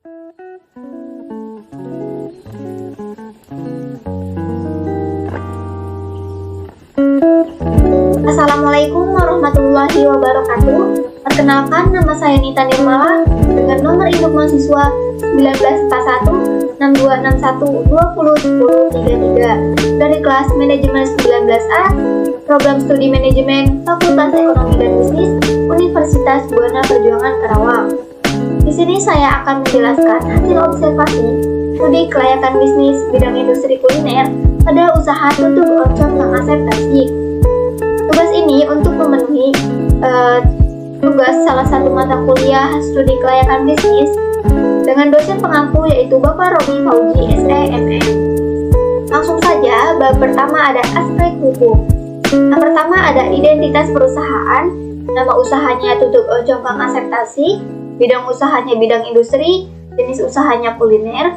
Assalamualaikum warahmatullahi wabarakatuh. Perkenalkan, nama saya Nita Nirmala dengan nomor induk mahasiswa 1941-6261-201033 dari kelas Manajemen 19A, Program Studi Manajemen Fakultas Ekonomi dan Bisnis Universitas Buana Perjuangan Karawang. Di sini saya akan menjelaskan hasil observasi studi kelayakan bisnis bidang industri kuliner pada usaha tutup oncom Kang Asep Tasik. Tugas ini untuk memenuhi tugas salah satu mata kuliah studi kelayakan bisnis dengan dosen pengampu yaitu Bapak Romi Fauji SEMM. Langsung saja, bab pertama ada aspek hukum. Yang pertama ada identitas perusahaan, nama usahanya tutup oncom Kang Asep Tasik, bidang usahanya bidang industri, jenis usahanya kuliner,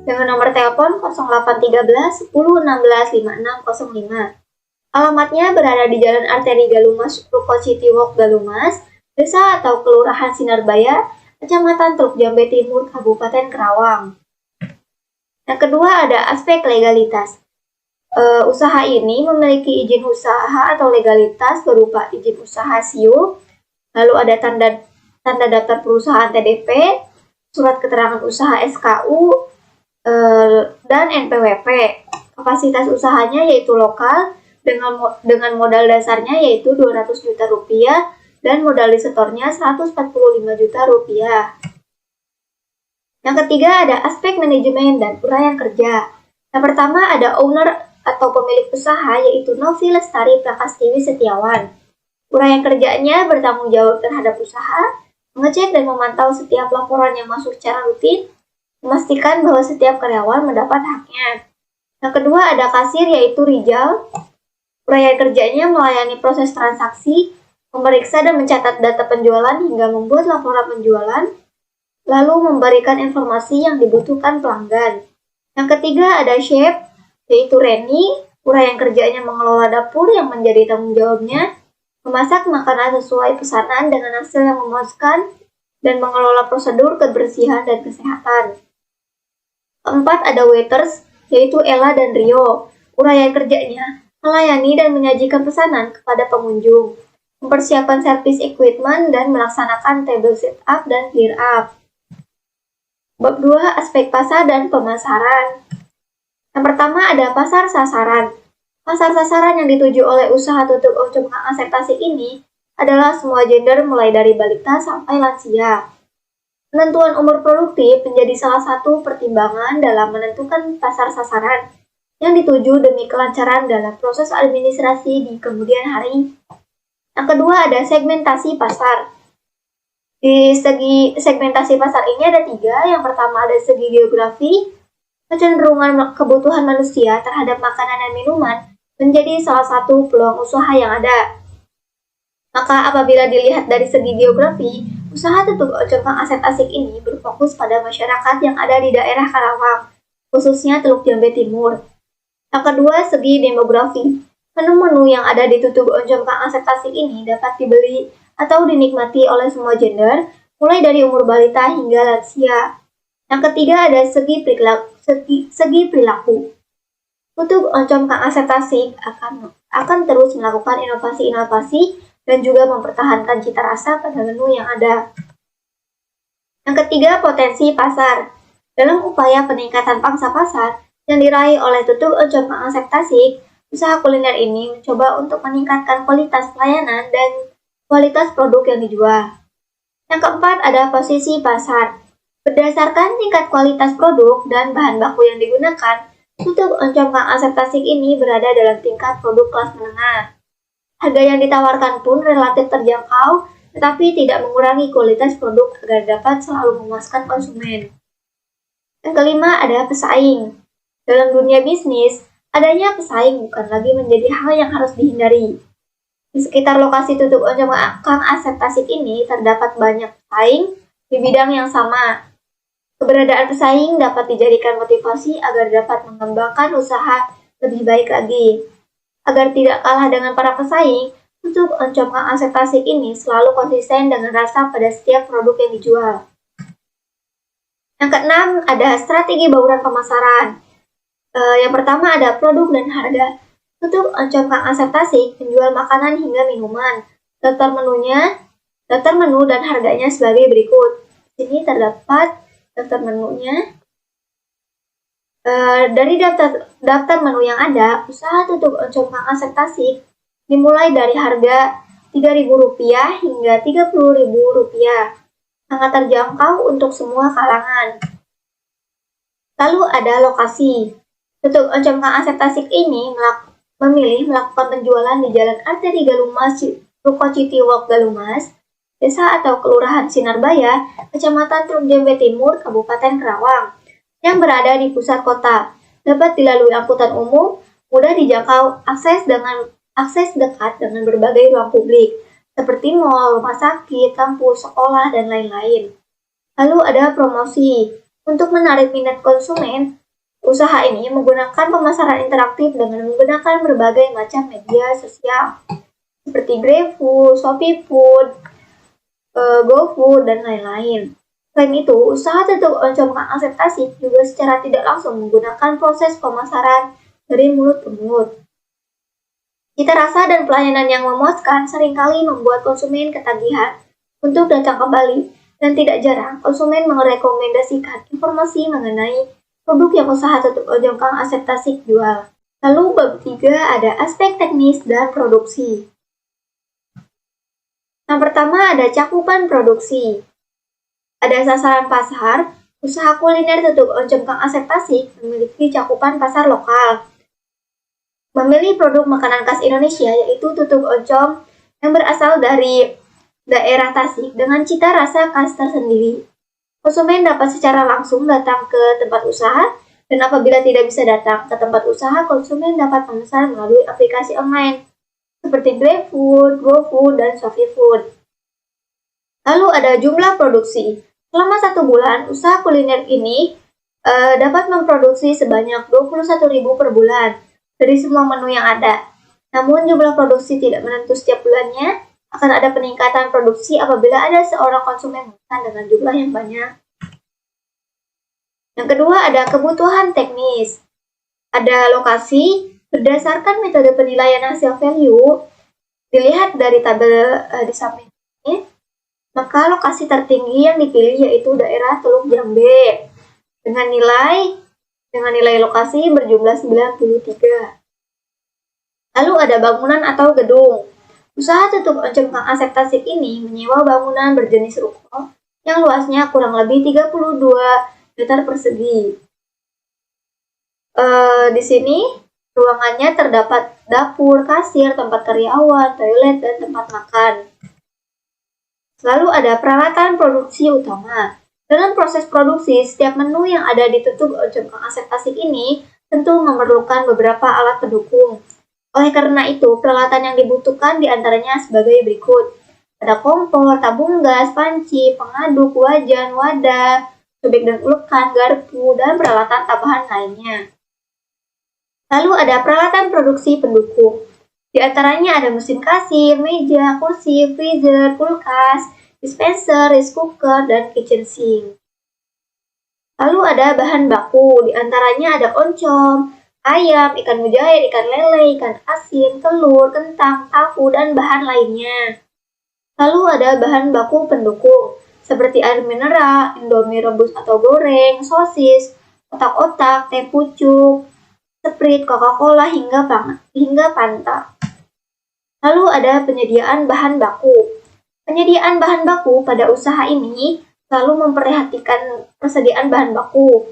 dengan nomor telepon 0813 10 16 5605. Alamatnya berada di Jalan Arteri Galumas, Ruko City Walk Galumas, Desa atau Kelurahan Sinarbaya, Kecamatan Truk Jambe Timur, Kabupaten Karawang. Yang kedua ada aspek legalitas. Usaha ini memiliki izin usaha atau legalitas berupa izin usaha SIU, lalu ada tanda daftar perusahaan TDP, surat keterangan usaha SKU, dan NPWP. Kapasitas usahanya yaitu lokal, dengan modal dasarnya yaitu 200 juta rupiah dan modal disetornya 145 juta rupiah. Yang ketiga ada aspek manajemen dan uraian kerja. Yang pertama ada owner atau pemilik usaha yaitu Novi Lestari Prakastiwi Setiawan. Uraian kerjanya bertanggung jawab terhadap usaha, mengecek dan memantau setiap laporan yang masuk secara rutin, memastikan bahwa setiap karyawan mendapat haknya. Yang kedua ada kasir yaitu Rijal. Uraian kerjanya melayani proses transaksi, memeriksa dan mencatat data penjualan hingga membuat laporan penjualan, lalu memberikan informasi yang dibutuhkan pelanggan. Yang ketiga ada chef, yaitu Reni. Uraian kerjanya mengelola dapur yang menjadi tanggung jawabnya, memasak makanan sesuai pesanan dengan hasil yang memuaskan, dan mengelola prosedur kebersihan dan kesehatan. Keempat ada waiters, yaitu Ella dan Rio. Uraian kerjanya melayani dan menyajikan pesanan kepada pengunjung, mempersiapkan servis equipment dan melaksanakan table setup dan clear up. Bab 2 aspek pasar dan pemasaran. Yang pertama ada pasar sasaran. Pasar sasaran yang dituju oleh usaha tutup oncom Kang Asep Tasik ini adalah semua gender mulai dari balita sampai lansia. Penentuan umur produktif menjadi salah satu pertimbangan dalam menentukan pasar sasaran yang dituju demi kelancaran dalam proses administrasi di kemudian hari. Yang kedua ada segmentasi pasar. Di segi segmentasi pasar ini ada 3. Yang pertama ada segi geografi. Kecenderungan kebutuhan manusia terhadap makanan dan minuman menjadi salah satu peluang usaha yang ada. Maka apabila dilihat dari segi geografi, usaha tutup oncom Kang Asep Tasik ini berfokus pada masyarakat yang ada di daerah Karawang, khususnya Teluk Jambe Timur. Yang kedua, segi demografi. Menu-menu yang ada di tutup oncom Kang Asep Tasik ini dapat dibeli atau dinikmati oleh semua gender, mulai dari umur balita hingga lansia. Yang ketiga ada segi perilaku. Tutup oncom Kang Asep Tasik akan terus melakukan inovasi-inovasi dan juga mempertahankan cita rasa pada menu yang ada. Yang ketiga, potensi pasar. Dalam upaya peningkatan pangsa pasar yang diraih oleh tutup oncom Kang Asep Tasik, usaha kuliner ini mencoba untuk meningkatkan kualitas pelayanan dan kualitas produk yang dijual. Yang keempat ada posisi pasar. Berdasarkan tingkat kualitas produk dan bahan baku yang digunakan, tutup oncom Kang Asep Tasik ini berada dalam tingkat produk kelas menengah. Harga yang ditawarkan pun relatif terjangkau, tetapi tidak mengurangi kualitas produk agar dapat selalu memuaskan konsumen. Yang kelima ada pesaing. Dalam dunia bisnis, adanya pesaing bukan lagi menjadi hal yang harus dihindari. Di sekitar lokasi tutup oncom Kang Asep Tasik ini terdapat banyak pesaing di bidang yang sama. Keberadaan pesaing dapat dijadikan motivasi agar dapat mengembangkan usaha lebih baik lagi. Agar tidak kalah dengan para pesaing, tutup oncom Kang Asep Tasik ini selalu konsisten dengan rasa pada setiap produk yang dijual. Yang keenam, ada strategi bauran pemasaran. Yang pertama ada produk dan harga. Untuk Oncom Kang Asep Tasik menjual makanan hingga minuman. Daftar menu dan harganya sebagai berikut. Di sini terdapat daftar menunya. Dari daftar menu yang ada, usaha tutup Oncom Kang Asep Tasik dimulai dari harga Rp3.000 hingga Rp30.000. Sangat terjangkau untuk semua kalangan. Lalu ada lokasi. Tutup Oncom Kang Asep Tasik ini memilih melakukan penjualan di Jalan Arteri Galumas, Ruko Citiwalk Galumas, Desa atau Kelurahan Sinarbaya, Kecamatan Truk Jambe Timur, Kabupaten Karawang, yang berada di pusat kota. Dapat dilalui angkutan umum, mudah dijangkau, akses dekat dengan berbagai ruang publik, seperti mal, rumah sakit, kampus, sekolah, dan lain-lain. Lalu ada promosi. Untuk menarik minat konsumen, usaha ini menggunakan pemasaran interaktif dengan menggunakan berbagai macam media sosial, seperti GrabFood, ShopeeFood, GoFood, dan lain-lain. Selain itu, usaha tutup Oncom Kang Asep Tasik juga secara tidak langsung menggunakan proses pemasaran dari mulut ke mulut. Cita rasa dan pelayanan yang memuaskan seringkali membuat konsumen ketagihan untuk datang kembali, dan tidak jarang konsumen merekomendasikan informasi mengenai produk yang usaha tutup Oncom Kang Asep Tasik jual. Lalu bab 3 ada aspek teknis dan produksi. Yang pertama ada cakupan produksi. Ada sasaran pasar. Usaha kuliner tutup Oncom Kang Asep Tasik memiliki cakupan pasar lokal. Memilih produk makanan khas Indonesia yaitu tutup oncom yang berasal dari daerah Tasik dengan cita rasa khas tersendiri. Konsumen dapat secara langsung datang ke tempat usaha, dan apabila tidak bisa datang ke tempat usaha, konsumen dapat memesan melalui aplikasi online seperti GrabFood, GoFood, dan ShopeeFood. Lalu ada jumlah produksi. Selama 1 bulan, usaha kuliner ini dapat memproduksi sebanyak 21.000 per bulan dari semua menu yang ada. Namun jumlah produksi tidak menentu setiap bulannya. Akan ada peningkatan produksi apabila ada seorang konsumen memesan dengan jumlah yang banyak. Yang kedua ada kebutuhan teknis. Ada lokasi. Berdasarkan metode penilaian hasil value, dilihat dari tabel di samping ini, maka lokasi tertinggi yang dipilih yaitu daerah Teluk Jambe dengan nilai lokasi berjumlah 93. Lalu ada bangunan atau gedung. Usaha tutup Oncom Kang Asep Tasik ini menyewa bangunan berjenis ruko yang luasnya kurang lebih 32 meter persegi. Di sini ruangannya terdapat dapur, kasir, tempat karyawan, toilet, dan tempat makan. Lalu ada peralatan produksi utama. Dalam proses produksi, setiap menu yang ada di tutup Oncom Kang Asep Tasik ini tentu memerlukan beberapa alat pendukung. Oleh karena itu, peralatan yang dibutuhkan diantaranya sebagai berikut. Ada kompor, tabung gas, panci, pengaduk, wajan, wadah, cobek dan ulekan, garpu, dan peralatan tambahan lainnya. Lalu ada peralatan produksi pendukung. Di antaranya ada mesin kasir, meja, kursi, freezer, kulkas, dispenser, rice cooker, dan kitchen sink. Lalu ada bahan baku. Di antaranya ada oncom, ayam, ikan mujair, ikan lele, ikan asin, telur, kentang, tahu, dan bahan lainnya. Lalu ada bahan baku pendukung, seperti air mineral, indomie rebus atau goreng, sosis, otak-otak, teh pucuk, Sprite, Coca-Cola, hingga Fanta. Lalu ada penyediaan bahan baku. Penyediaan bahan baku pada usaha ini selalu memperhatikan persediaan bahan baku.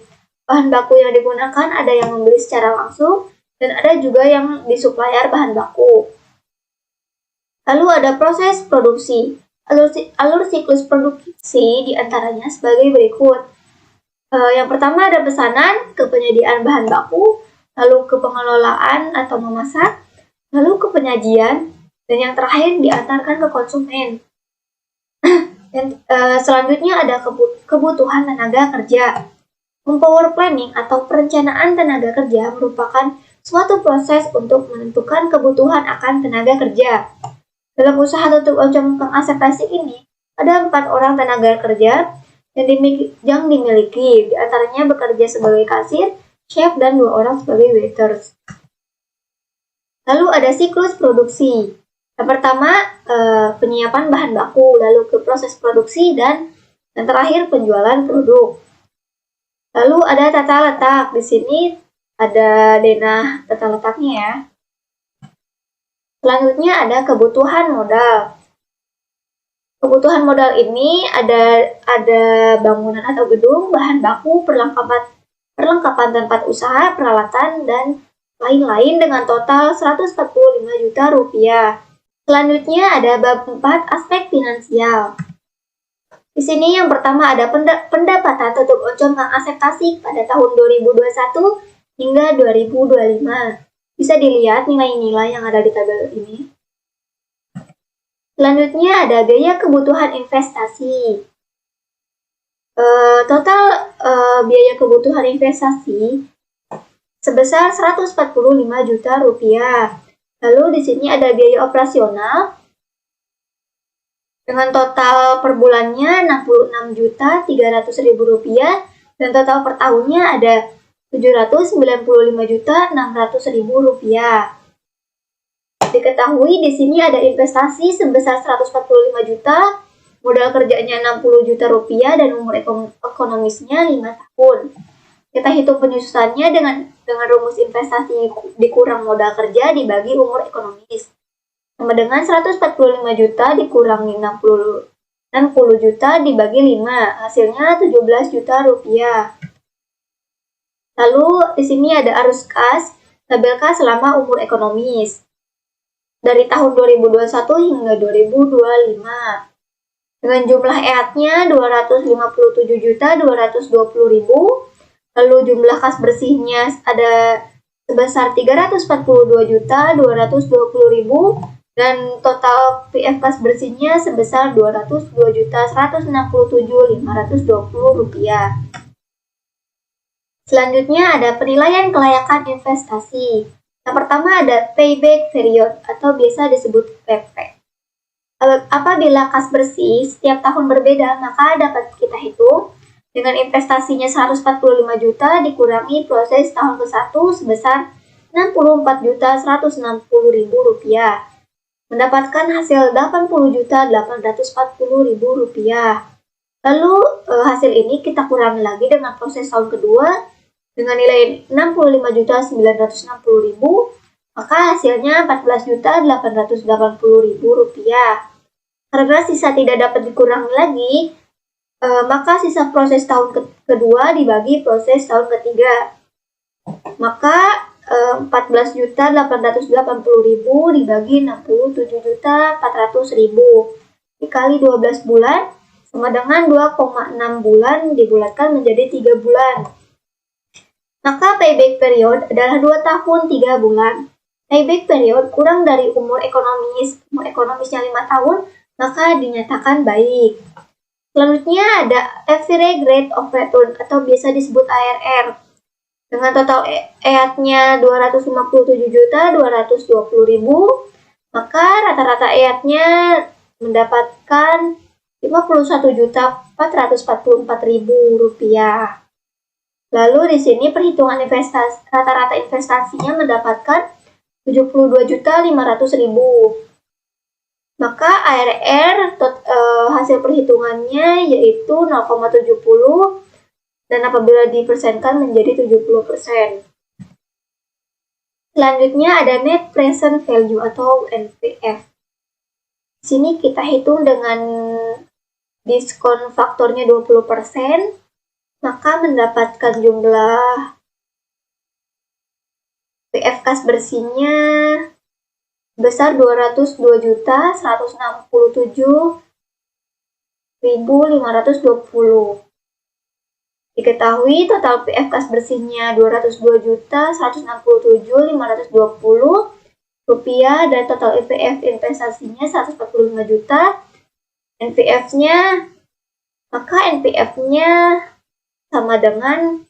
Bahan baku yang digunakan ada yang membeli secara langsung dan ada juga yang disuplaier bahan baku. Lalu ada proses produksi. Alur siklus produksi diantaranya sebagai berikut. Yang pertama ada pesanan ke penyediaan bahan baku, lalu ke pengelolaan atau memasak, lalu ke penyajian, dan yang terakhir diantarkan ke konsumen. Dan selanjutnya ada kebutuhan tenaga kerja. Mempower planning atau perencanaan tenaga kerja merupakan suatu proses untuk menentukan kebutuhan akan tenaga kerja. Dalam usaha tutup oncom Kang Asep Tasik ini, ada 4 orang tenaga kerja yang dimiliki, di antaranya bekerja sebagai kasir, chef, dan 2 orang sebagai waiters. Lalu ada siklus produksi. Yang pertama, penyiapan bahan baku, lalu ke proses produksi, dan yang terakhir penjualan produk. Lalu ada tata letak. Di sini ada denah tata letaknya ya. Selanjutnya ada kebutuhan modal. Kebutuhan modal ini ada bangunan atau gedung, bahan baku, perlengkapan tempat usaha, peralatan, dan lain-lain dengan total 145 juta rupiah. Selanjutnya ada bab 4 aspek finansial. Di sini yang pertama ada pendapatan tutup oncom Kang Asep Tasik pada tahun 2021 hingga 2025. Bisa dilihat nilai-nilai yang ada di tabel ini. Selanjutnya ada biaya kebutuhan investasi. Total biaya kebutuhan investasi sebesar 145 juta rupiah. Lalu di sini ada biaya operasional dengan total per bulannya 66.300.000 rupiah dan total per tahunnya ada 795.600.000 rupiah. Diketahui di sini ada investasi sebesar 145 juta, modal kerjanya 60 juta rupiah dan umur ekonomisnya 5 tahun. Kita hitung penyusunannya dengan rumus investasi dikurang modal kerja dibagi umur ekonomis. Sama dengan 145 juta dikurangi 60 juta dibagi 5, hasilnya 17 juta rupiah. Lalu di sini ada arus kas, tabel kas selama umur ekonomis. Dari tahun 2021 hingga 2025. Dengan jumlah EAT-nya 257.220.000. Lalu jumlah kas bersihnya ada sebesar 342.220.000 dan total PF kas bersihnya sebesar 202.167.520 rupiah. Selanjutnya ada penilaian kelayakan investasi. Yang pertama ada payback period atau biasa disebut PP. Apabila kas bersih setiap tahun berbeda, maka dapat kita hitung dengan investasinya 145 juta dikurangi proses tahun ke-1 sebesar 64.160.000 rupiah. Mendapatkan hasil 80.840.000 rupiah. Lalu hasil ini kita kurangi lagi dengan proses tahun kedua dengan nilai 65.960.000, maka hasilnya 14.880.000 rupiah. Karena sisa tidak dapat dikurangi lagi, maka sisa proses tahun kedua dibagi proses tahun ketiga. Maka 14.880.000 dibagi 67.400.000 dikali 12 bulan sama dengan 2,6 bulan dibulatkan menjadi 3 bulan. Maka payback period adalah 2 tahun 3 bulan. Payback period kurang dari umur ekonomisnya 5 tahun, maka dinyatakan baik. Selanjutnya ada average rate of return atau biasa disebut ARR. Dengan total EAT-nya 257.220.000, maka rata-rata EAT-nya mendapatkan 51.444.000 rupiah. Lalu di sini perhitungan rata-rata investasinya mendapatkan 72.500.000. Maka ARR hasil perhitungannya yaitu 0,70 dan apabila dipersenkan menjadi 70%. Selanjutnya ada net present value atau NPV. Di sini kita hitung dengan diskon faktornya 20%. Maka mendapatkan jumlah PF kas bersihnya sebesar 202.167.520. Diketahui total PF kas bersihnya 202.167.520 rupiah dan total NPV investasinya 145 juta. NPV-nya sama dengan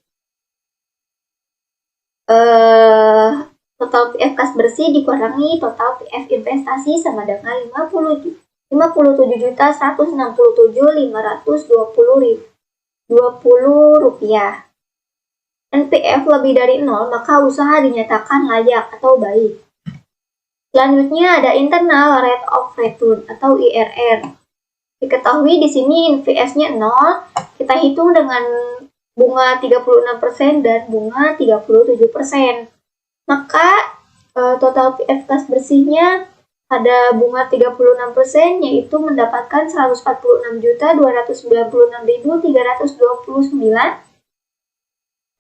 total PF kas bersih dikurangi total PF investasi sama dengan 57.167.520 Rp20. NPF lebih dari 0, maka usaha dinyatakan layak atau baik. Selanjutnya ada internal rate of return atau IRR. Diketahui di sini NPS-nya 0, kita hitung dengan bunga 36% dan bunga 37%. Maka total PF kas bersihnya ada bunga 36% yaitu mendapatkan 146.296.329.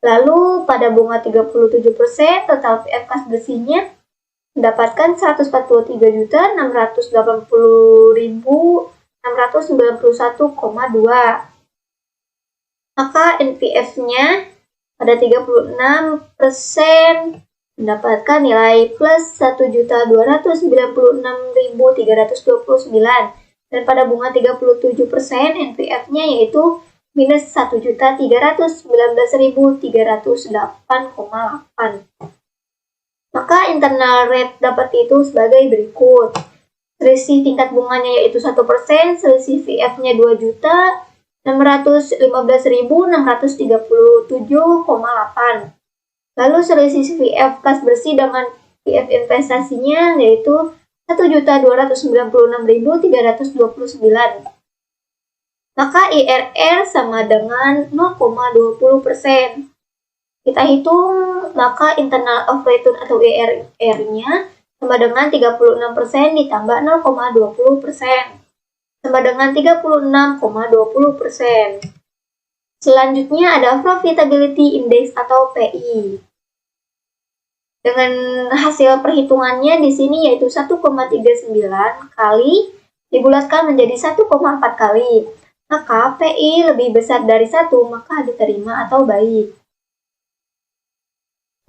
Lalu pada bunga 37% total PF kas bersihnya mendapatkan 140.690.691,2. Maka NPF-nya pada 36% mendapatkan nilai plus 1.296.329 dan pada bunga 37% NPF-nya yaitu minus 1.319.308,8. Maka internal rate dapat dihitung sebagai berikut. Selisih tingkat bunganya yaitu 1%, selisih VF-nya 2.615.637,8. Lalu selisih VF kas bersih dengan VF investasinya yaitu 1.296.329. Maka IRR sama dengan 0,20%. Kita hitung, maka internal of return atau IRR-nya sama dengan 36% ditambah 0,20%. Sama dengan 36,20%. Selanjutnya ada Profitability Index atau PI. Dengan hasil perhitungannya di sini yaitu 1,39 kali dibulatkan menjadi 1,4 kali. Maka PI lebih besar dari 1, maka diterima atau baik.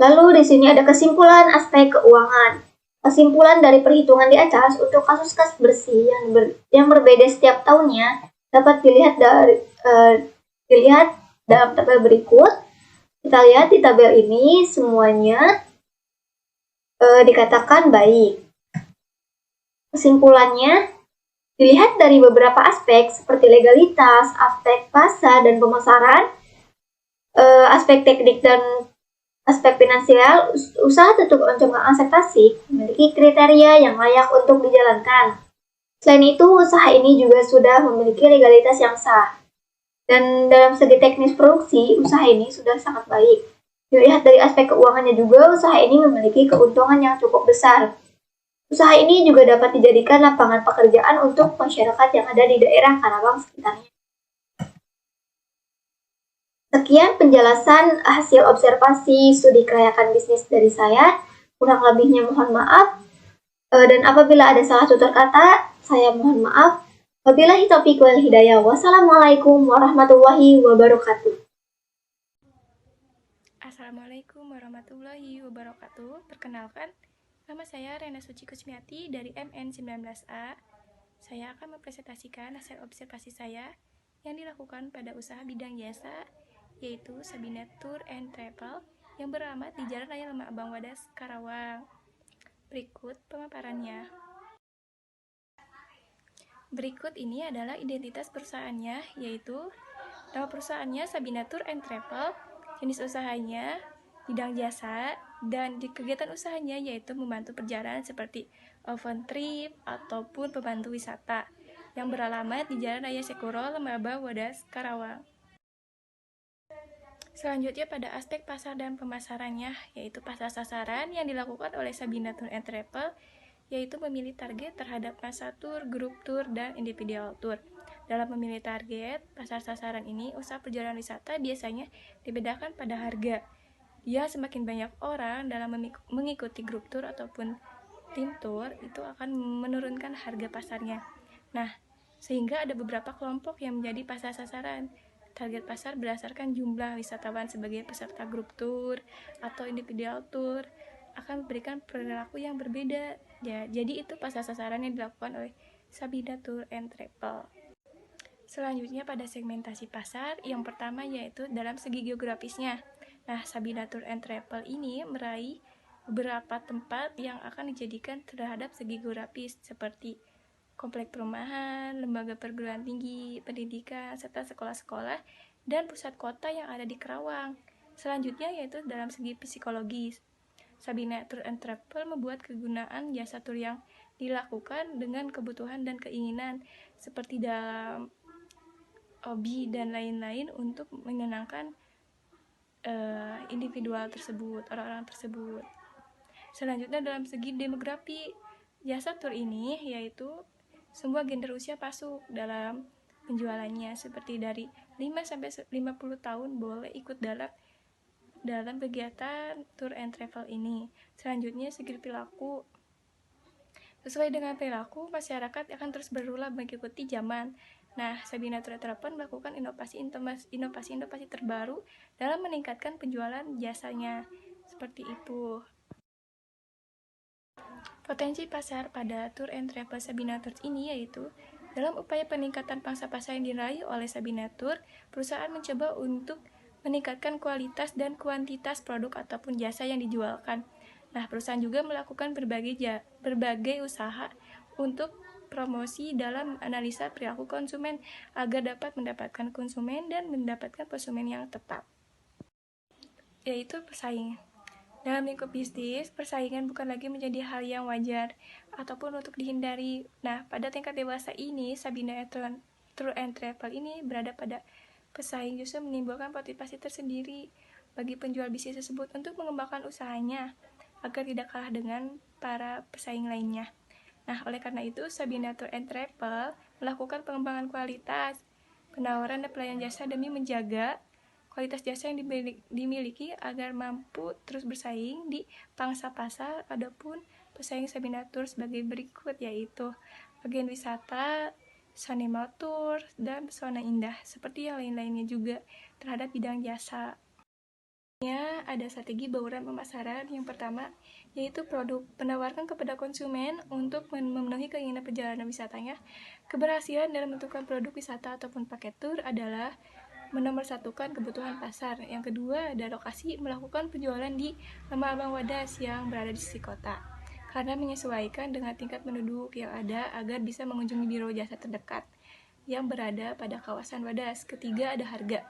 Lalu di sini ada kesimpulan aspek keuangan. Kesimpulan dari perhitungan di atas untuk kasus kas bersih yang berbeda setiap tahunnya dapat dilihat dalam tabel berikut. Kita lihat di tabel ini semuanya dikatakan baik. Kesimpulannya dilihat dari beberapa aspek seperti legalitas, aspek pasar dan pemasaran, aspek teknik dan aspek finansial. Usaha tutup oncom aset tasik memiliki kriteria yang layak untuk dijalankan. Selain itu, usaha ini juga sudah memiliki legalitas yang sah. Dan dalam segi teknis produksi, usaha ini sudah sangat baik. Dilihat dari aspek keuangannya juga, usaha ini memiliki keuntungan yang cukup besar. Usaha ini juga dapat dijadikan lapangan pekerjaan untuk masyarakat yang ada di daerah Karawang sekitarnya. Sekian penjelasan hasil observasi studi kelayakan bisnis dari saya. Kurang lebihnya mohon maaf. Dan apabila ada salah tutur kata, saya mohon maaf. Wabillahi taufiq wal hidayah. Wassalamualaikum warahmatullahi wabarakatuh. Assalamualaikum warahmatullahi wabarakatuh. Perkenalkan, nama saya Rena Suci Kusmiati dari MN19A. Saya akan mempresentasikan hasil observasi saya yang dilakukan pada usaha bidang jasa, yaitu Sabina Tour and Travel yang beralamat di Jalan Raya Lembah Abang Wadas, Karawang. Berikut pemaparannya. Berikut ini adalah identitas perusahaannya, yaitu nama perusahaannya Sabina Tour and Travel, jenis usahanya bidang jasa, dan di kegiatan usahanya yaitu membantu perjalanan seperti open trip ataupun pembantu wisata yang beralamat di Jalan Raya Sekuro, Lembah Abang Wadas, Karawang. Selanjutnya pada aspek pasar dan pemasarannya, yaitu pasar sasaran yang dilakukan oleh Sabina Tour and Travel, yaitu memilih target terhadap masa tur, grup tur, dan individual tur. Dalam memilih target, pasar sasaran ini, usaha perjalanan wisata biasanya dibedakan pada harga. Ya, semakin banyak orang dalam mengikuti grup tur ataupun tim tur, itu akan menurunkan harga pasarnya. Nah, sehingga ada beberapa kelompok yang menjadi pasar sasaran. Target pasar berdasarkan jumlah wisatawan sebagai peserta grup tur atau individual tur akan memberikan perilaku yang berbeda. Ya, jadi itu pasar sasaran yang dilakukan oleh Sabina Tour and Travel. Selanjutnya pada segmentasi pasar, yang pertama yaitu dalam segi geografisnya. Nah, Sabina Tour and Travel ini meraih beberapa tempat yang akan dijadikan terhadap segi geografis seperti komplek perumahan, lembaga perguruan tinggi, pendidikan, serta sekolah-sekolah dan pusat kota yang ada di Karawang. Selanjutnya yaitu dalam segi psikologis. Sabina Tour and Travel membuat kegunaan jasa tur yang dilakukan dengan kebutuhan dan keinginan seperti dalam hobi dan lain-lain untuk menyenangkan individual tersebut, orang-orang tersebut. Selanjutnya dalam segi demografi, jasa tur ini yaitu semua gender usia masuk dalam penjualannya, seperti dari 5-50 tahun boleh ikut dalam kegiatan tour and travel ini. Selanjutnya segi perilaku. Sesuai dengan perilaku, masyarakat akan terus berulang mengikuti zaman. Nah, Sabina Tour and Travel melakukan inovasi terbaru dalam meningkatkan penjualan jasanya. Seperti itu. Potensi pasar pada Tour and Travel Sabina Tours ini yaitu dalam upaya peningkatan pangsa pasar yang diraih oleh Sabina Tour, perusahaan mencoba untuk meningkatkan kualitas dan kuantitas produk ataupun jasa yang dijualkan. Nah, perusahaan juga melakukan berbagai usaha untuk promosi dalam analisa perilaku konsumen agar dapat mendapatkan konsumen dan mendapatkan konsumen yang tepat, yaitu persaingan. Dalam lingkup bisnis, persaingan bukan lagi menjadi hal yang wajar ataupun untuk dihindari. Nah, pada tingkat dewasa ini, Sabina Tour and Travel ini berada pada pesaing justru menimbulkan motivasi tersendiri bagi penjual bisnis tersebut untuk mengembangkan usahanya agar tidak kalah dengan para pesaing lainnya. Nah, oleh karena itu, Sabina Tour and Travel melakukan pengembangan kualitas, penawaran dan pelayanan jasa demi menjaga kualitas jasa yang dimiliki agar mampu terus bersaing di pangsa pasar. Adapun pesaing Sabina Tour sebagai berikut, yaitu agen wisata, Sonema Tour, dan Pesona Indah, seperti yang lain-lainnya juga terhadap bidang jasa. Ada strategi bauran pemasaran. Yang pertama, yaitu produk penawarkan kepada konsumen untuk memenuhi keinginan perjalanan wisatanya. Keberhasilan dalam menentukan produk wisata ataupun paket tur adalah menomorsatukan kebutuhan pasar. Yang kedua, ada lokasi melakukan penjualan di abang-abang wadas yang berada di sisi kota, karena menyesuaikan dengan tingkat penduduk yang ada agar bisa mengunjungi biro jasa terdekat yang berada pada kawasan wadas. Ketiga, ada harga.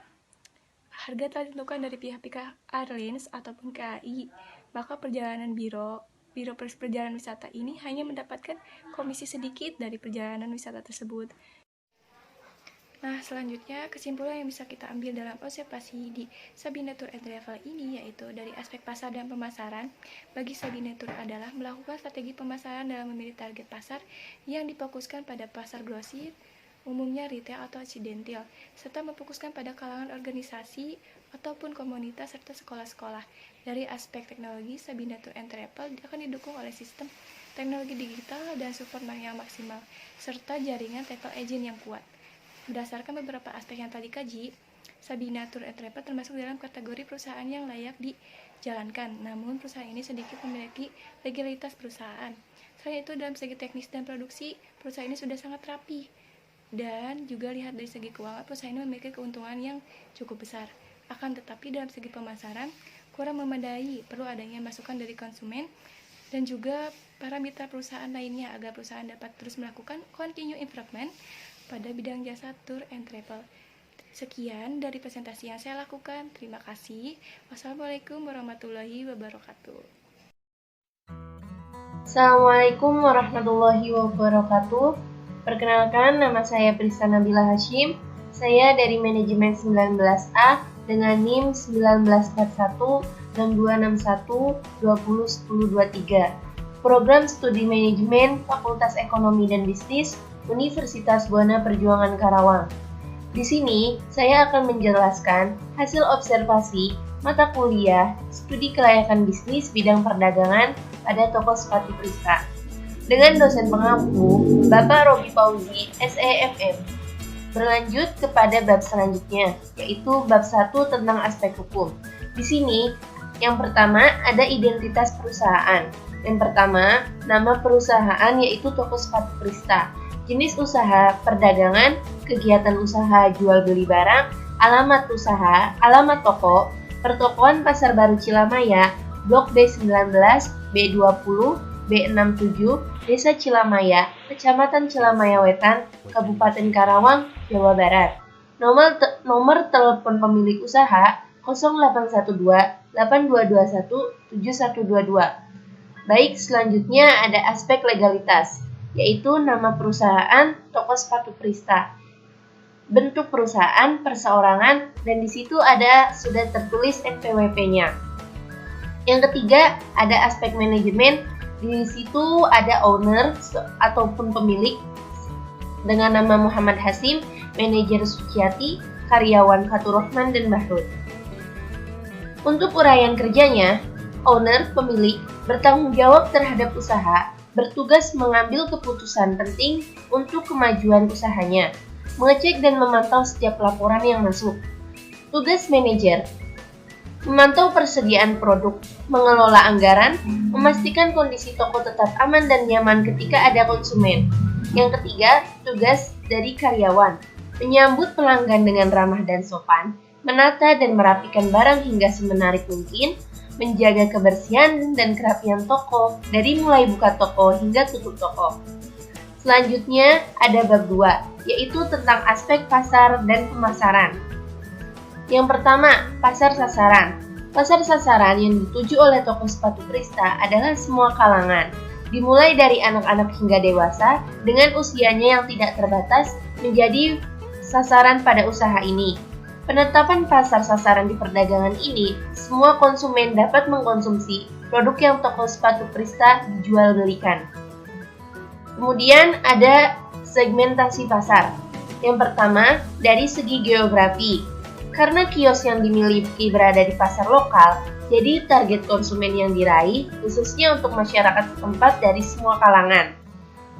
Harga telah ditentukan dari pihak-pihak airlines ataupun KAI, maka biro perjalanan wisata ini hanya mendapatkan komisi sedikit dari perjalanan wisata tersebut. Nah, selanjutnya kesimpulan yang bisa kita ambil dalam observasi di Sabina Tour and Travel ini yaitu dari aspek pasar dan pemasaran. Bagi Sabina Tour adalah melakukan strategi pemasaran dalam memilih target pasar yang difokuskan pada pasar grosir, umumnya retail atau aksidential, serta memfokuskan pada kalangan organisasi ataupun komunitas serta sekolah-sekolah. Dari aspek teknologi, Sabina Tour and Travel akan didukung oleh sistem teknologi digital dan support yang maksimal, serta jaringan travel agent yang kuat. Berdasarkan beberapa aspek yang tadi kaji, Sabina Tour and Travel termasuk dalam kategori perusahaan yang layak dijalankan, namun perusahaan ini sedikit memiliki legalitas perusahaan. Selain itu, dalam segi teknis dan produksi, perusahaan ini sudah sangat rapi. Dan juga lihat dari segi keuangan, perusahaan ini memiliki keuntungan yang cukup besar. Akan tetapi dalam segi pemasaran kurang memadai, perlu adanya masukan dari konsumen dan juga para mitra perusahaan lainnya agar perusahaan dapat terus melakukan continue improvement pada bidang jasa tour and travel. Sekian dari presentasi yang saya lakukan. Terima kasih. Wassalamualaikum warahmatullahi wabarakatuh. Assalamualaikum warahmatullahi wabarakatuh. Perkenalkan, nama saya Prista Nabila Hashim. Saya dari Manajemen 19A dengan NIM 1941 dan 261 201023. Program Studi Manajemen Fakultas Ekonomi dan Bisnis Universitas Buana Perjuangan Karawang. Di sini, saya akan menjelaskan hasil observasi mata kuliah Studi Kelayakan Bisnis Bidang Perdagangan pada Toko Sepatu Prista dengan dosen pengampu Bapak Robi Pauzi, SEFM. Berlanjut kepada bab selanjutnya, yaitu bab 1 tentang aspek hukum. Di sini, yang pertama ada identitas perusahaan. Yang pertama, nama perusahaan yaitu Toko Sepatu Prista. Jenis usaha perdagangan, kegiatan usaha jual beli barang, alamat usaha, alamat toko, pertokoan Pasar Baru Cilamaya, Blok B19, B20, B67, Desa Cilamaya, Kecamatan Cilamaya Wetan, Kabupaten Karawang, Jawa Barat. Nomor telepon pemilik usaha 0812 8221 7122. Baik, selanjutnya ada aspek legalitas, yaitu nama perusahaan toko sepatu Prista, bentuk perusahaan perseorangan, dan di situ sudah tertulis NPWP-nya. Yang ketiga ada aspek manajemen, di situ ada owner ataupun pemilik dengan nama Muhammad Hasim, manajer Suciati, karyawan Faturrahman dan Bahrud. Untuk uraian kerjanya, owner, pemilik, bertanggung jawab terhadap usaha, bertugas mengambil keputusan penting untuk kemajuan usahanya, mengecek dan memantau setiap laporan yang masuk. Tugas manajer, memantau persediaan produk, mengelola anggaran, memastikan kondisi toko tetap aman dan nyaman ketika ada konsumen. Yang ketiga, tugas dari karyawan, menyambut pelanggan dengan ramah dan sopan, menata dan merapikan barang hingga semenarik mungkin, menjaga kebersihan dan kerapian toko dari mulai buka toko hingga tutup toko. Selanjutnya ada bab 2, yaitu tentang aspek pasar dan pemasaran. Yang pertama, pasar sasaran. Pasar sasaran yang dituju oleh toko sepatu Prista adalah semua kalangan, dimulai dari anak-anak hingga dewasa dengan usianya yang tidak terbatas menjadi sasaran pada usaha ini. Penetapan pasar sasaran di perdagangan ini, semua konsumen dapat mengkonsumsi produk yang toko sepatu Prista dijual belikan. Kemudian ada segmentasi pasar. Yang pertama, dari segi geografi. Karena kios yang dimiliki berada di pasar lokal, jadi target konsumen yang diraih khususnya untuk masyarakat setempat dari semua kalangan.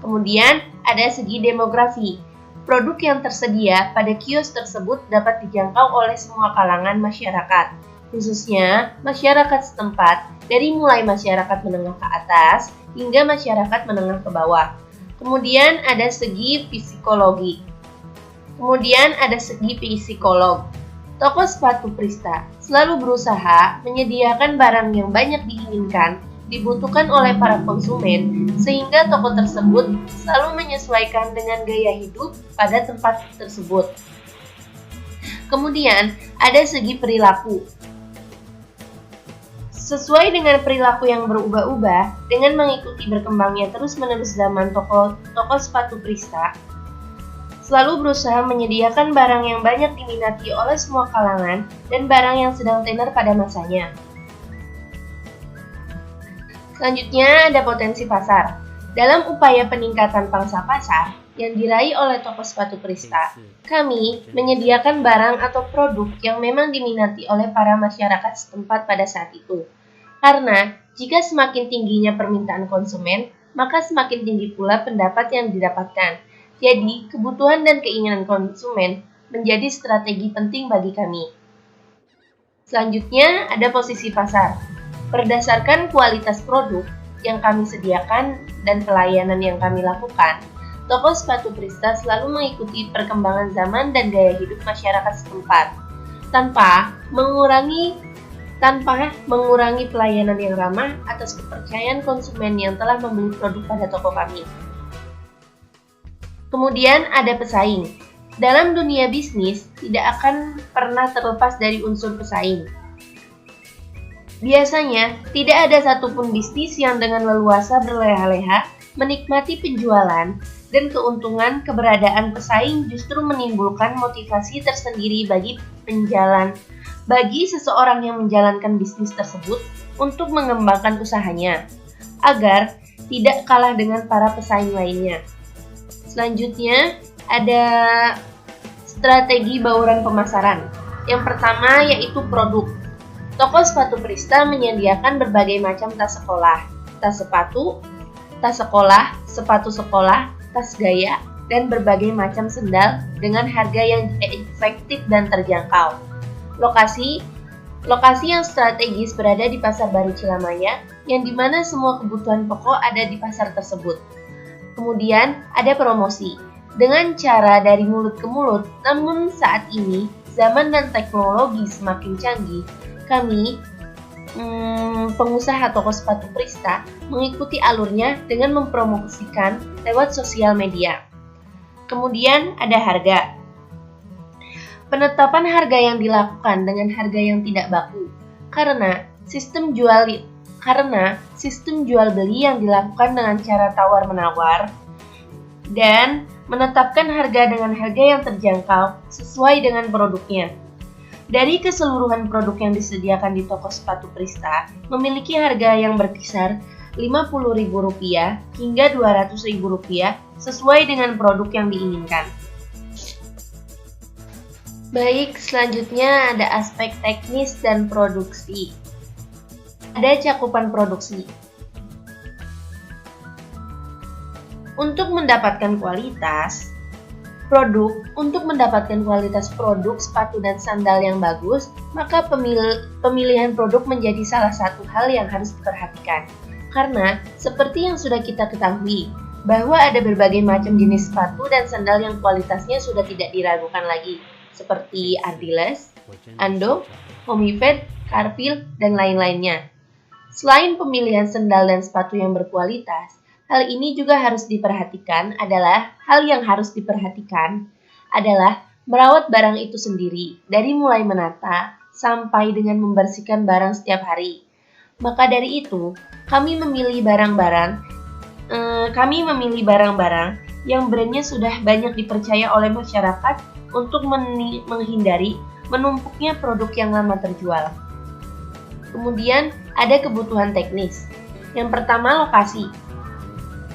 Kemudian ada segi demografi. Produk yang tersedia pada kios tersebut dapat dijangkau oleh semua kalangan masyarakat, khususnya masyarakat setempat dari mulai masyarakat menengah ke atas hingga masyarakat menengah ke bawah. Kemudian ada segi psikologi. Toko sepatu Prista selalu berusaha menyediakan barang yang banyak diinginkan, dibutuhkan oleh para konsumen, sehingga toko tersebut selalu menyesuaikan dengan gaya hidup pada tempat tersebut. Kemudian, ada segi perilaku. Sesuai dengan perilaku yang berubah-ubah, dengan mengikuti berkembangnya terus-menerus zaman toko sepatu Prista, selalu berusaha menyediakan barang yang banyak diminati oleh semua kalangan dan barang yang sedang tenar pada masanya. Selanjutnya ada potensi pasar. Dalam upaya peningkatan pangsa pasar yang diraih oleh toko sepatu Prista, kami menyediakan barang atau produk yang memang diminati oleh para masyarakat setempat pada saat itu. Karena jika semakin tingginya permintaan konsumen, maka semakin tinggi pula pendapat yang didapatkan. Jadi, kebutuhan dan keinginan konsumen menjadi strategi penting bagi kami. Selanjutnya, ada posisi pasar. Berdasarkan kualitas produk yang kami sediakan dan pelayanan yang kami lakukan, toko sepatu Prista selalu mengikuti perkembangan zaman dan gaya hidup masyarakat setempat, tanpa mengurangi pelayanan yang ramah atas kepercayaan konsumen yang telah membeli produk pada toko kami. Kemudian ada pesaing. Dalam dunia bisnis, tidak akan pernah terlepas dari unsur pesaing. Biasanya, tidak ada satupun bisnis yang dengan leluasa berleha-leha menikmati penjualan dan keuntungan. Keberadaan pesaing justru menimbulkan motivasi tersendiri bagi seseorang yang menjalankan bisnis tersebut untuk mengembangkan usahanya, agar tidak kalah dengan para pesaing lainnya. Selanjutnya, ada strategi bauran pemasaran. Yang pertama yaitu produk. Toko sepatu Prista menyediakan berbagai macam tas sekolah, tas sepatu, tas sekolah, sepatu sekolah, tas gaya, dan berbagai macam sendal dengan harga yang efektif dan terjangkau. Lokasi yang strategis berada di Pasar Baru Cilamaya, yang dimana semua kebutuhan pokok ada di pasar tersebut. Kemudian ada promosi, dengan cara dari mulut ke mulut, namun saat ini zaman dan teknologi semakin canggih, kami, pengusaha toko sepatu Prista, mengikuti alurnya dengan mempromosikan lewat sosial media. Kemudian ada harga. Penetapan harga yang dilakukan dengan harga yang tidak baku karena sistem jual beli yang dilakukan dengan cara tawar-menawar dan menetapkan harga dengan harga yang terjangkau sesuai dengan produknya. Dari keseluruhan produk yang disediakan di toko sepatu Prista memiliki harga yang berkisar Rp50.000 hingga Rp200.000 sesuai dengan produk yang diinginkan. Baik, selanjutnya ada aspek teknis dan produksi. Ada cakupan produksi. Untuk mendapatkan kualitas produk sepatu dan sandal yang bagus, maka pemilihan produk menjadi salah satu hal yang harus diperhatikan. Karena seperti yang sudah kita ketahui, bahwa ada berbagai macam jenis sepatu dan sandal yang kualitasnya sudah tidak diragukan lagi, seperti Adidas, Ando, Homifed, Carpil, dan lain-lainnya. Selain pemilihan sandal dan sepatu yang berkualitas, hal yang harus diperhatikan adalah merawat barang itu sendiri, dari mulai menata sampai dengan membersihkan barang setiap hari. Maka dari itu, kami memilih barang-barang yang brandnya sudah banyak dipercaya oleh masyarakat untuk menghindari menumpuknya produk yang lama terjual. Kemudian ada kebutuhan teknis. Yang pertama, lokasi.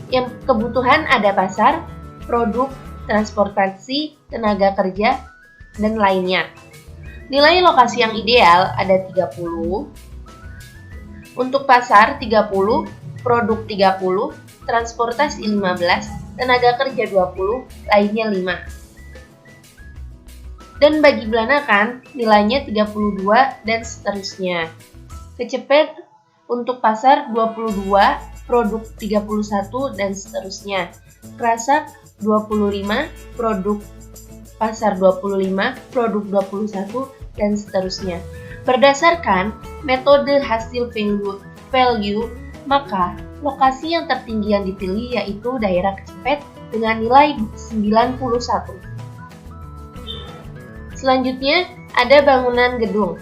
Yang kebutuhan ada pasar, produk, transportasi, tenaga kerja, dan lainnya. Nilai lokasi yang ideal ada 30. Untuk pasar 30, produk 30, transportasi 15, tenaga kerja 20, lainnya 5. Dan bagi belanakan, nilainya 32 dan seterusnya. Kecepet untuk pasar 22, produk 31, dan seterusnya. Kerasak 25, produk pasar 25, produk 21, dan seterusnya. Berdasarkan metode hasil value, maka lokasi yang tertinggi yang dipilih yaitu daerah Kecepet dengan nilai 91. Selanjutnya, ada bangunan gedung.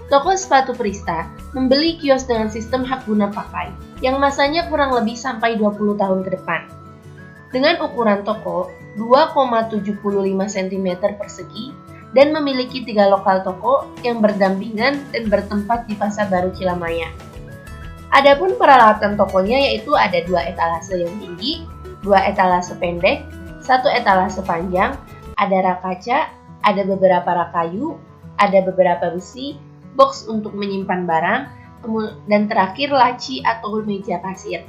Toko sepatu Prista membeli kios dengan sistem hak guna pakai yang masanya kurang lebih sampai 20 tahun ke depan. Dengan ukuran toko 2,75 cm persegi dan memiliki 3 lokal toko yang berdampingan dan bertempat di Pasar Baru Cilamaya. Adapun peralatan tokonya yaitu ada 2 etalase yang tinggi, 2 etalase pendek, 1 etalase panjang, ada rak kaca, ada beberapa rak kayu, ada beberapa besi, box untuk menyimpan barang, dan terakhir laci atau meja kasir.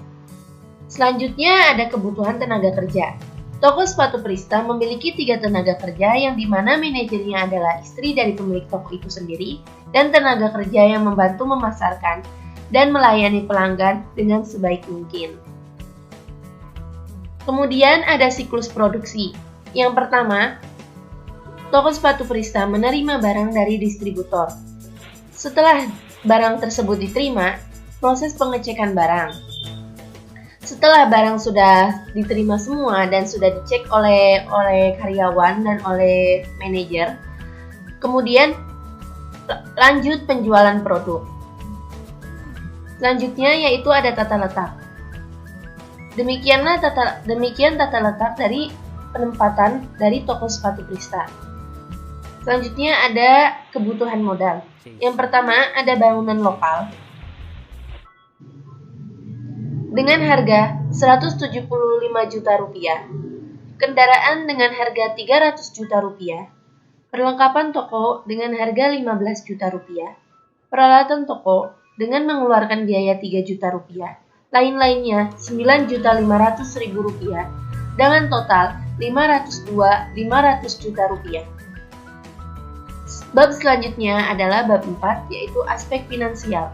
Selanjutnya ada kebutuhan tenaga kerja. Toko sepatu Prista memiliki 3 tenaga kerja yang dimana manajernya adalah istri dari pemilik toko itu sendiri dan tenaga kerja yang membantu memasarkan dan melayani pelanggan dengan sebaik mungkin. Kemudian ada siklus produksi. Yang pertama, toko sepatu Prista menerima barang dari distributor. Setelah barang tersebut diterima, proses pengecekan barang. Setelah barang sudah diterima semua dan sudah dicek oleh karyawan dan oleh manajer, kemudian lanjut penjualan produk. Selanjutnya yaitu ada tata letak. Demikian tata letak dari penempatan dari toko sepatu Prista. Selanjutnya ada kebutuhan modal. Yang pertama ada bangunan lokal dengan harga Rp175 juta, kendaraan dengan harga Rp300 juta, perlengkapan toko dengan harga Rp15 juta, peralatan toko dengan mengeluarkan biaya Rp3 juta, lain-lainnya Rp9.500.000 dengan total Rp500 juta. Bab selanjutnya adalah bab 4, yaitu aspek finansial.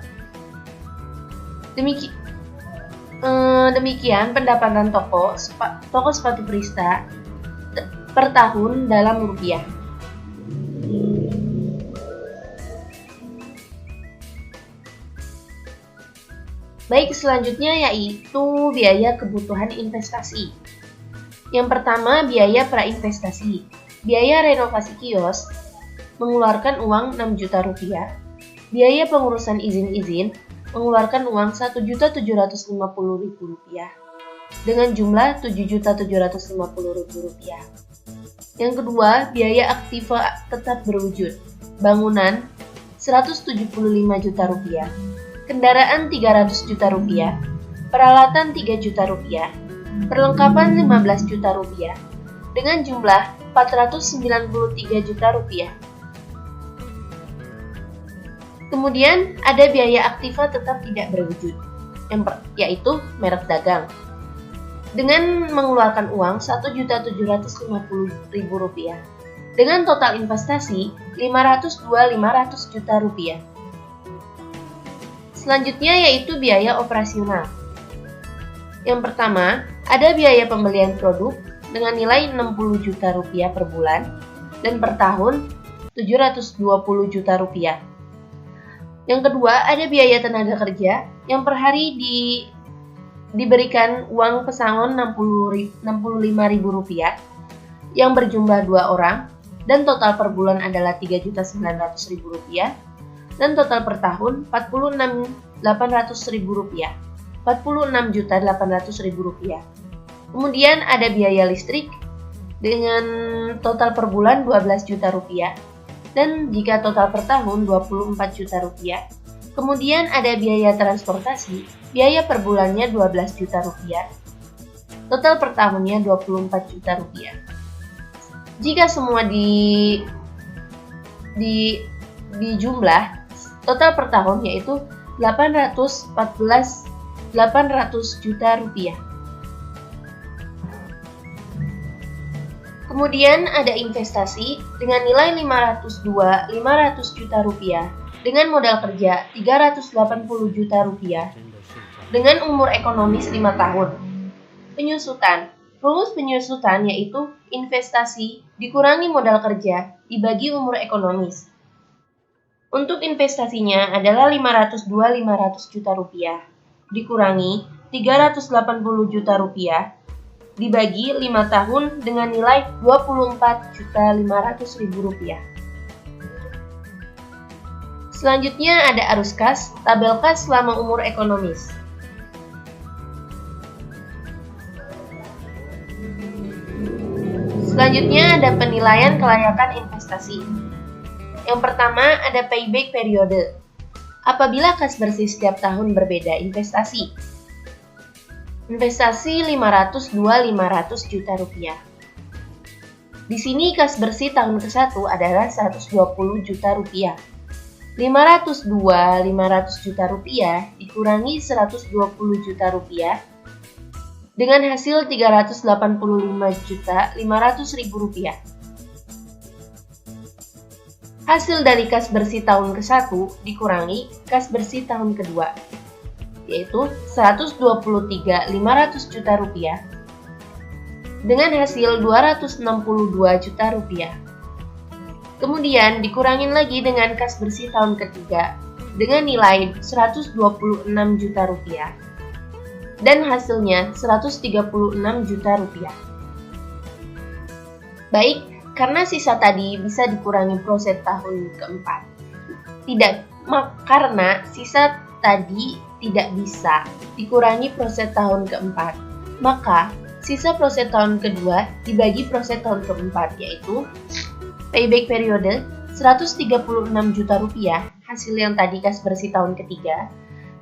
Demikian pendapatan toko sepatu Prista per tahun dalam rupiah. Baik, selanjutnya yaitu biaya kebutuhan investasi. Yang pertama, biaya prainvestasi. Biaya renovasi kios mengeluarkan uang 6 juta rupiah. Biaya pengurusan izin-izin mengeluarkan uang 1.750.000 rupiah dengan jumlah 7.750.000 rupiah. Yang kedua, biaya aktiva tetap berwujud. Bangunan 175 juta rupiah, kendaraan 300 juta rupiah, peralatan 3 juta rupiah, perlengkapan 15 juta rupiah dengan jumlah 493 juta rupiah. Kemudian ada biaya aktiva tetap tidak berwujud, yaitu merek dagang, dengan mengeluarkan uang 1.750.000 rupiah, dengan total investasi 500 juta rupiah. Selanjutnya yaitu biaya operasional. Yang pertama, ada biaya pembelian produk dengan nilai 60 juta rupiah per bulan dan per tahun 720 juta rupiah. Yang kedua, ada biaya tenaga kerja yang per hari diberikan uang pesangon 65.000 rupiah yang berjumlah 2 orang dan total per bulan adalah 3.900.000 rupiah dan total per tahun 46.800.000 rupiah. 46.800.000 rupiah. Kemudian ada biaya listrik dengan total per bulan 12 juta rupiah dan jika total per tahun 24 juta rupiah. Kemudian ada biaya transportasi, biaya per bulannya 12 juta rupiah. Total per tahunnya 24 juta rupiah. Jika semua di jumlah total per tahun yaitu 800 juta rupiah. Kemudian ada investasi dengan nilai 500 juta rupiah dengan modal kerja 380 juta rupiah dengan umur ekonomis 5 tahun. Penyusutan. Rumus penyusutan yaitu investasi dikurangi modal kerja dibagi umur ekonomis. Untuk investasinya adalah 500 juta rupiah dikurangi 380 juta rupiah dibagi 5 tahun dengan nilai 24.500.000 rupiah. Selanjutnya ada arus kas, tabel kas selama umur ekonomis. Selanjutnya ada penilaian kelayakan investasi. Yang pertama ada payback periode. Apabila kas bersih setiap tahun berbeda investasi. Investasi 500 juta rupiah. Di sini kas bersih tahun ke-1 adalah 120 juta rupiah. 500 juta rupiah dikurangi 120 juta rupiah dengan hasil 385.500.000 rupiah. Hasil dari kas bersih tahun ke-1 dikurangi kas bersih tahun kedua, yaitu 123.500 juta rupiah dengan hasil 262 juta rupiah. Kemudian dikurangin lagi dengan kas bersih tahun ketiga dengan nilai 126 juta rupiah dan hasilnya 136 juta rupiah. Baik, karena sisa tadi bisa dikurangi proses tahun keempat. Karena sisa tadi tidak bisa dikurangi proses tahun keempat, maka sisa proses tahun kedua dibagi proses tahun keempat, yaitu payback periode 136 juta rupiah, hasil yang tadi kas bersih tahun ketiga,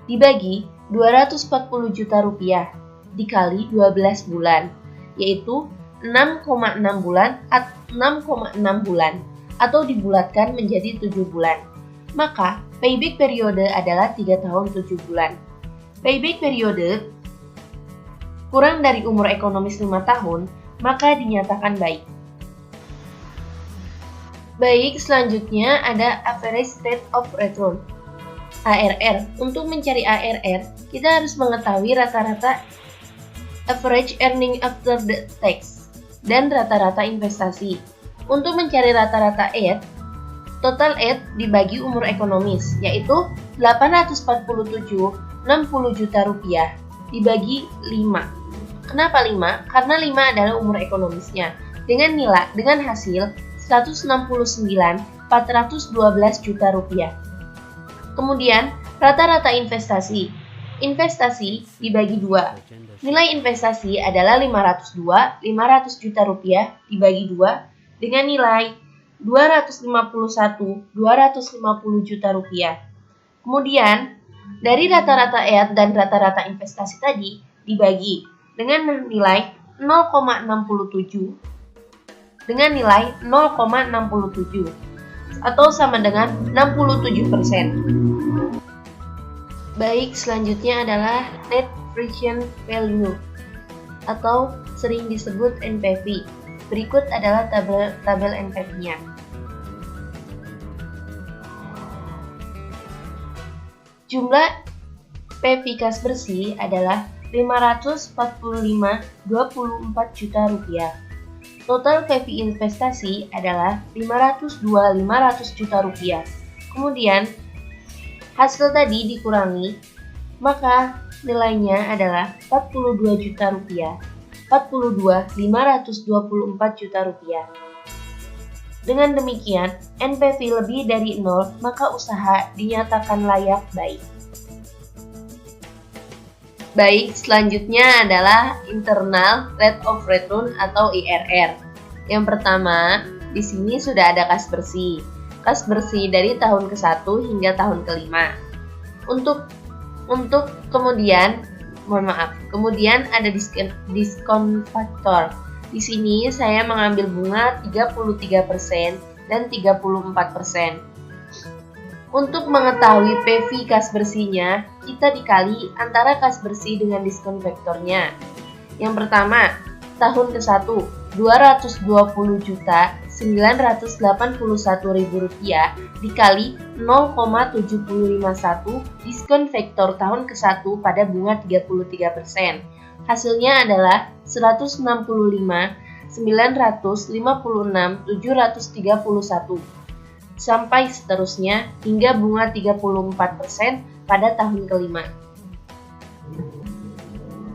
dibagi 240 juta rupiah dikali 12 bulan, yaitu 6,6 bulan atau dibulatkan menjadi 7 bulan. Maka payback periode adalah 3 tahun 7 bulan. Payback periode kurang dari umur ekonomis 5 tahun, maka dinyatakan baik. Baik, selanjutnya ada average rate of return, ARR. Untuk mencari ARR, kita harus mengetahui rata-rata average earning after the tax dan rata-rata investasi. Untuk mencari rata-rata ARR, total ARR dibagi umur ekonomis, yaitu 847,60 juta rupiah dibagi 5. Kenapa 5? Karena 5 adalah umur ekonomisnya dengan hasil 169 412 juta rupiah. Kemudian, rata-rata investasi. Investasi dibagi dua. Nilai investasi adalah 500 juta rupiah dibagi dua dengan nilai 250 juta rupiah. Kemudian, dari rata-rata EAT dan rata-rata investasi tadi dibagi dengan nilai 0,67 atau sama dengan 67%. Baik, selanjutnya adalah Net Present Value atau sering disebut NPV. Berikut adalah tabel NPV-nya. Jumlah PV kas bersih adalah 545,24 juta rupiah. Total PV investasi adalah 502,500 juta rupiah. Kemudian, hasil tadi dikurangi, maka nilainya adalah 42 juta rupiah. 42,524 juta rupiah. Dengan demikian, NPV lebih dari 0, maka usaha dinyatakan layak baik. Baik, selanjutnya adalah Internal Rate of Return atau IRR. Yang pertama, di sini sudah ada kas bersih. Kas bersih dari tahun ke-1 hingga tahun ke-5. Untuk kemudian ada diskon faktor. Di sini saya mengambil bunga 33% dan 34%. Untuk mengetahui PV kas bersihnya, kita dikali antara kas bersih dengan diskon faktornya. Yang pertama, tahun ke-1 220.981.000 rupiah dikali 0,751 diskon faktor tahun ke-1 pada bunga 33%. Hasilnya adalah 165.956.731 sampai seterusnya hingga bunga 34% pada tahun ke-5.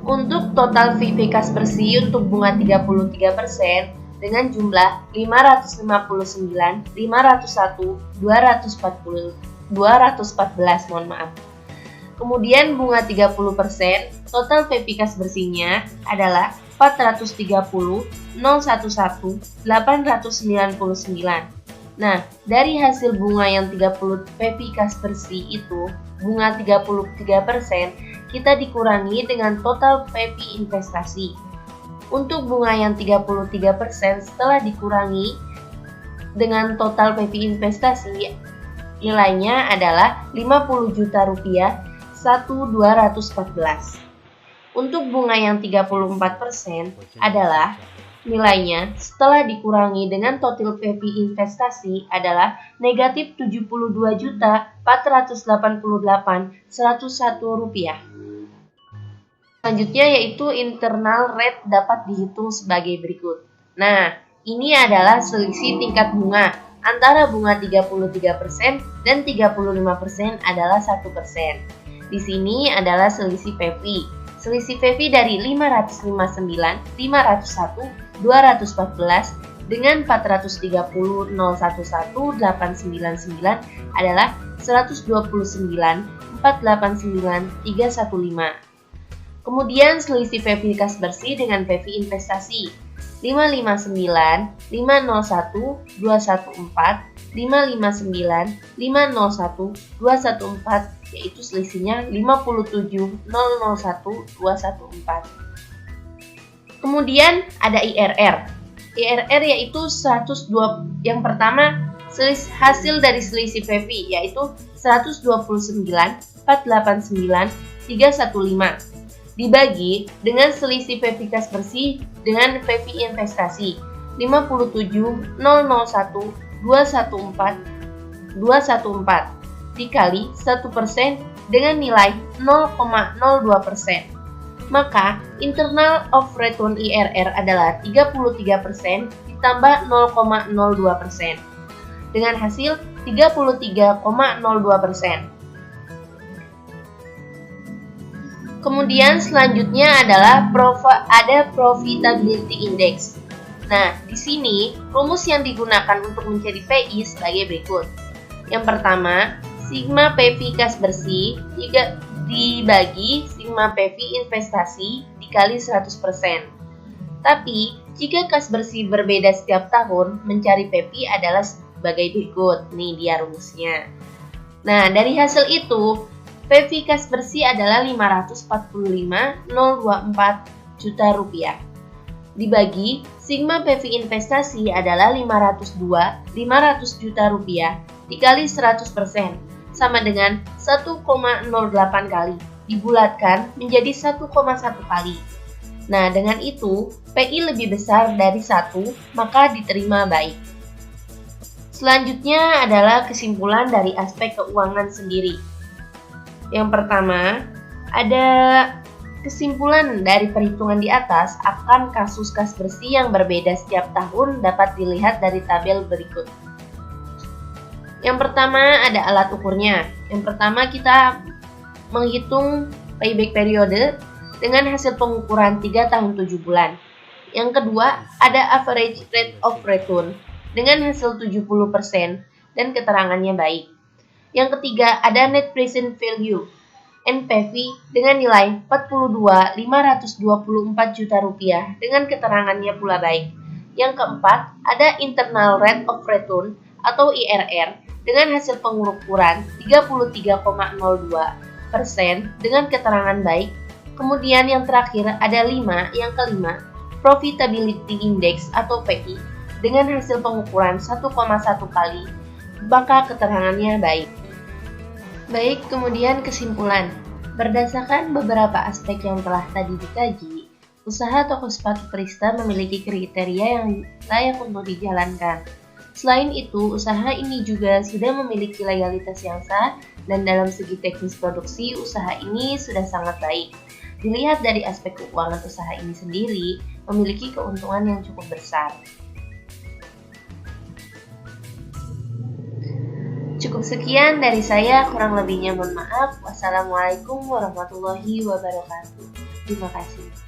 Untuk total PV kas bersih untuk bunga 33% dengan jumlah 551.501.214, Kemudian bunga 30%, total PV kas bersihnya adalah 430.011.899. Nah, dari hasil bunga yang 30 PV kas bersih itu, bunga 33%, kita dikurangi dengan total PV investasi. Untuk bunga yang 33% setelah dikurangi dengan total PV investasi, nilainya adalah 50 juta rupiah 1.214. Untuk bunga yang 34% adalah nilainya setelah dikurangi dengan total PV investasi adalah negatif 72.488.101 rupiah. Selanjutnya yaitu internal rate dapat dihitung sebagai berikut. Nah, ini adalah selisih tingkat bunga antara bunga 33% dan 35% adalah 1%. Di sini adalah selisih PV. Selisih PV dari 559, 501, 214 dengan 430.011.899 adalah 129.489.315. Kemudian selisih PV kas bersih dengan PV investasi 559, 501, 214, 559, 501, 214 yaitu selisihnya 57.001.214. Kemudian ada IRR. IRR yaitu 102, yang pertama hasil dari selisih PV yaitu 129.489.315 dibagi dengan selisih PV kas bersih dengan PV investasi 57.001.214 dikali 1% dengan nilai 0,02%. Maka internal of return IRR adalah 33% ditambah 0,02% dengan hasil 33,02%. Kemudian selanjutnya adalah ada profitability index. Nah, di sini rumus yang digunakan untuk mencari PI sebagai berikut. Yang pertama, sigma PV kas bersih dibagi sigma PV investasi dikali 100%. Tapi, jika kas bersih berbeda setiap tahun, mencari PV adalah sebagai berikut. Nih dia rumusnya. Nah, dari hasil itu, PV kas bersih adalah 545.024 juta rupiah. Dibagi, sigma PV investasi adalah 500 juta rupiah dikali 100% sama dengan 1,08 kali. Dibulatkan menjadi 1,1 kali. Nah, dengan itu, PI lebih besar dari 1, maka diterima baik. Selanjutnya adalah kesimpulan dari aspek keuangan sendiri. Yang pertama, ada kesimpulan dari perhitungan di atas akan kasus kas bersih yang berbeda setiap tahun dapat dilihat dari tabel berikut. Yang pertama ada alat ukurnya. Yang pertama kita menghitung payback periode dengan hasil pengukuran 3 tahun 7 bulan. Yang kedua ada average rate of return dengan hasil 70% dan keterangannya baik. Yang ketiga ada net present value NPV dengan nilai 42.524 juta rupiah dengan keterangannya pula baik. Yang keempat, ada internal rate of return atau IRR dengan hasil pengukuran 33,02% dengan keterangan baik. Kemudian yang terakhir ada yang kelima, profitability index atau PI dengan hasil pengukuran 1,1 kali, maka keterangannya baik. Baik, kemudian kesimpulan. Berdasarkan beberapa aspek yang telah tadi dikaji, usaha toko sepatu Prista memiliki kriteria yang layak untuk dijalankan. Selain itu, usaha ini juga sudah memiliki legalitas yang sah dan dalam segi teknis produksi, usaha ini sudah sangat baik. Dilihat dari aspek keuangan usaha ini sendiri, memiliki keuntungan yang cukup besar. Cukup sekian dari saya, kurang lebihnya mohon maaf. Wassalamualaikum warahmatullahi wabarakatuh. Terima kasih.